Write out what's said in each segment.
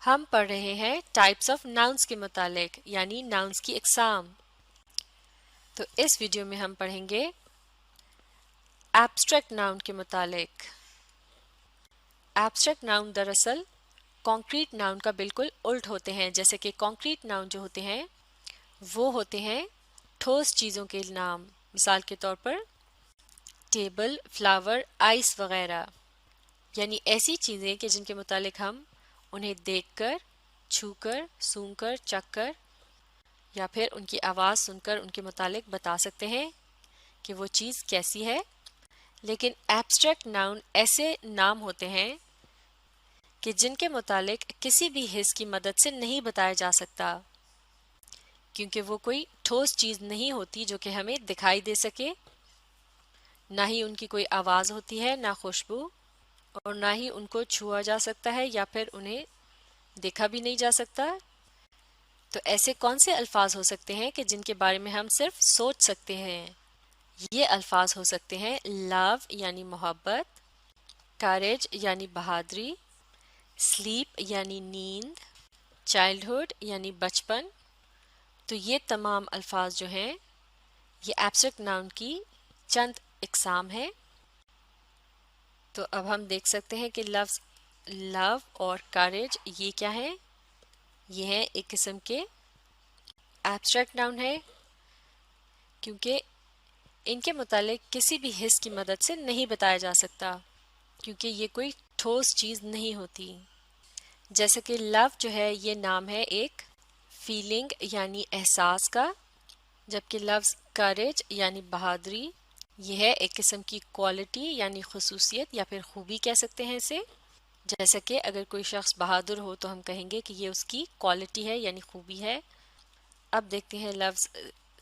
ہم پڑھ رہے ہیں ٹائپس آف ناؤنس کے متعلق یعنی ناؤنس کی اقسام. تو اس ویڈیو میں ہم پڑھیں گے ایبسٹریکٹ ناؤن کے متعلق. ایبسٹریکٹ ناؤن دراصل کانکریٹ ناؤن کا بالکل الٹ ہوتے ہیں. جیسے کہ کانکریٹ ناؤن جو ہوتے ہیں وہ ہوتے ہیں ٹھوس چیزوں کے نام. مثال کے طور پر ٹیبل، فلاور، آئس وغیرہ. یعنی ایسی چیزیں کہ جن کے متعلق ہم انہیں دیکھ کر، چھو کر، سونگھ کر، چکھ کر یا پھر ان کی آواز سن کر ان کے متعلق بتا سکتے ہیں کہ وہ چیز کیسی ہے. لیکن ایبسٹریکٹ ناؤن ایسے نام ہوتے ہیں کہ جن کے متعلق کسی بھی حس کی مدد سے نہیں بتایا جا سکتا، کیونکہ وہ کوئی ٹھوس چیز نہیں ہوتی جو کہ ہمیں دکھائی دے سکے. نہ ہی ان کی کوئی آواز ہوتی ہے، نہ خوشبو، اور نہ ہی ان کو چھوا جا سکتا ہے یا پھر انہیں دیکھا بھی نہیں جا سکتا. تو ایسے کون سے الفاظ ہو سکتے ہیں کہ جن کے بارے میں ہم صرف سوچ سکتے ہیں؟ یہ الفاظ ہو سکتے ہیں لو یعنی محبت، کریج یعنی بہادری، سلیپ یعنی نیند، چائلڈہڈ یعنی بچپن. تو یہ تمام الفاظ جو ہیں یہ ایبسٹریکٹ ناؤن کی چند اقسام ہیں. تو اب ہم دیکھ سکتے ہیں کہ لفظ لو اور کریج یہ کیا ہیں؟ یہ ہیں ایک قسم کے ایبسٹریکٹ ناؤن ہے، کیونکہ ان کے متعلق کسی بھی حس کی مدد سے نہیں بتایا جا سکتا، کیونکہ یہ کوئی ٹھوس چیز نہیں ہوتی. جیسے کہ لو جو ہے یہ نام ہے ایک فیلنگ یعنی احساس کا، جبکہ لفظ کریج یعنی بہادری یہ ہے ایک قسم کی کوالٹی یعنی خصوصیت یا پھر خوبی کہہ سکتے ہیں اسے. جیسا کہ اگر کوئی شخص بہادر ہو تو ہم کہیں گے کہ یہ اس کی کوالٹی ہے یعنی خوبی ہے. اب دیکھتے ہیں لفظ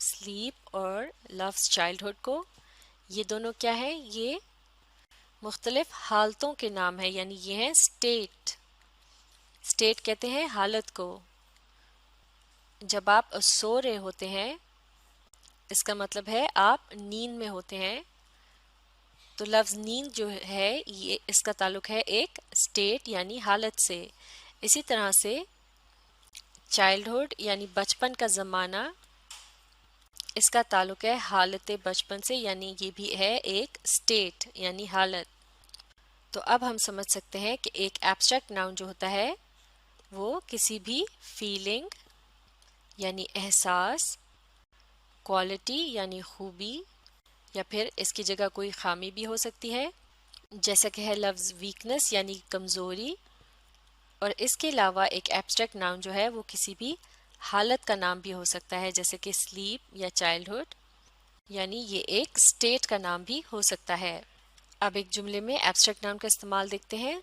سلیپ اور لفظ چائلڈہڈ کو. یہ دونوں کیا ہیں؟ یہ مختلف حالتوں کے نام ہیں، یعنی یہ ہیں اسٹیٹ. اسٹیٹ کہتے ہیں حالت کو. جب آپ سو رہے ہوتے ہیں اس کا مطلب ہے آپ نیند میں ہوتے ہیں. تو لفظ نیند جو ہے یہ اس کا تعلق ہے ایک اسٹیٹ یعنی حالت سے. اسی طرح سے چائلڈہڈ یعنی بچپن کا زمانہ، اس کا تعلق ہے حالت بچپن سے، یعنی یہ بھی ہے ایک اسٹیٹ یعنی حالت. تو اب ہم سمجھ سکتے ہیں کہ ایک ایبسٹریکٹ ناؤن جو ہوتا ہے وہ کسی بھی فیلنگ یعنی احساس، کوالٹی یعنی خوبی، یا پھر اس کی جگہ کوئی خامی بھی ہو سکتی ہے، جیسا کہ ہے لفظ ویکنس یعنی کمزوری. اور اس کے علاوہ ایک ایبسٹریکٹ ناؤن جو ہے وہ کسی بھی حالت کا نام بھی ہو سکتا ہے، جیسے کہ سلیپ یا چائلڈہڈ، یعنی یہ ایک اسٹیٹ کا نام بھی ہو سکتا ہے. اب ایک جملے میں ایبسٹریکٹ ناؤن کا استعمال دیکھتے ہیں.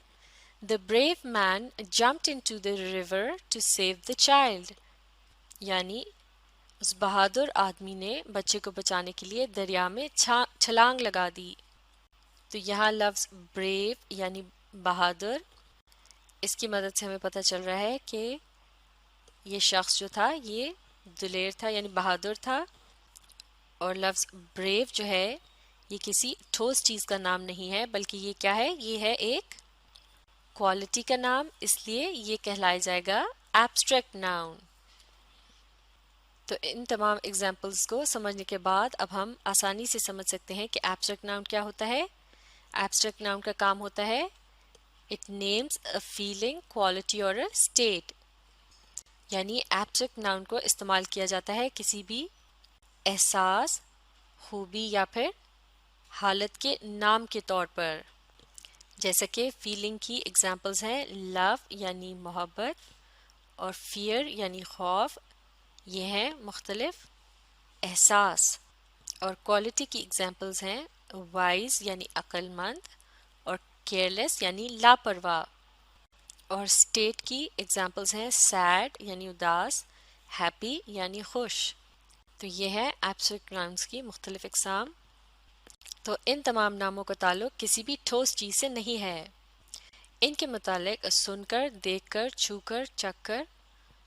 The brave man jumped into the river to save the child. یعنی اس بہادر آدمی نے بچے کو بچانے کے لیے دریا میں چھلانگ لگا دی. تو یہاں لفظ بریو یعنی بہادر، اس کی مدد سے ہمیں پتہ چل رہا ہے کہ یہ شخص جو تھا یہ دلیر تھا یعنی بہادر تھا. اور لفظ بریو جو ہے یہ کسی ٹھوس چیز کا نام نہیں ہے، بلکہ یہ کیا ہے؟ یہ ہے ایک کوالٹی کا نام، اس لیے یہ کہلائے جائے گا ایبسٹریکٹ ناؤن. تو ان تمام ایگزامپلس کو سمجھنے کے بعد اب ہم آسانی سے سمجھ سکتے ہیں کہ ایبسٹریکٹ ناؤن کیا ہوتا ہے. ایبسٹریکٹ ناؤن کا کام ہوتا ہے it names a feeling, quality اور اے اسٹیٹ. یعنی ایبسٹریکٹ ناؤن کو استعمال کیا جاتا ہے کسی بھی احساس، خوبی یا پھر حالت کے نام کے طور پر. جیسا کہ فیلنگ کی ایگزامپلز ہیں لو یعنی محبت اور فیئر یعنی خوف، یہ ہیں مختلف احساس. اور کوالٹی کی ایگزامپلز ہیں وائز یعنی عقل مند اور کیئرلیس یعنی لاپرواہ. اور اسٹیٹ کی ایگزامپلز ہیں سیڈ یعنی اداس، ہیپی یعنی خوش. تو یہ ہے ایبسٹریکٹ ناؤنس کی مختلف اقسام. تو ان تمام ناموں کا تعلق کسی بھی ٹھوس چیز سے نہیں ہے. ان کے متعلق سن کر، دیکھ کر، چھو کر، چکھ کر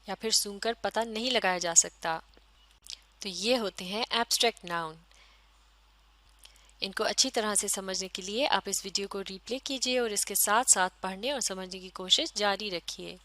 یا پھر سونگھ کر پتہ نہیں لگایا جا سکتا. تو یہ ہوتے ہیں ایبسٹریکٹ ناؤن. ان کو اچھی طرح سے سمجھنے کے لیے آپ اس ویڈیو کو ری پلے کیجیے اور اس کے ساتھ ساتھ پڑھنے اور سمجھنے کی کوشش جاری رکھیے.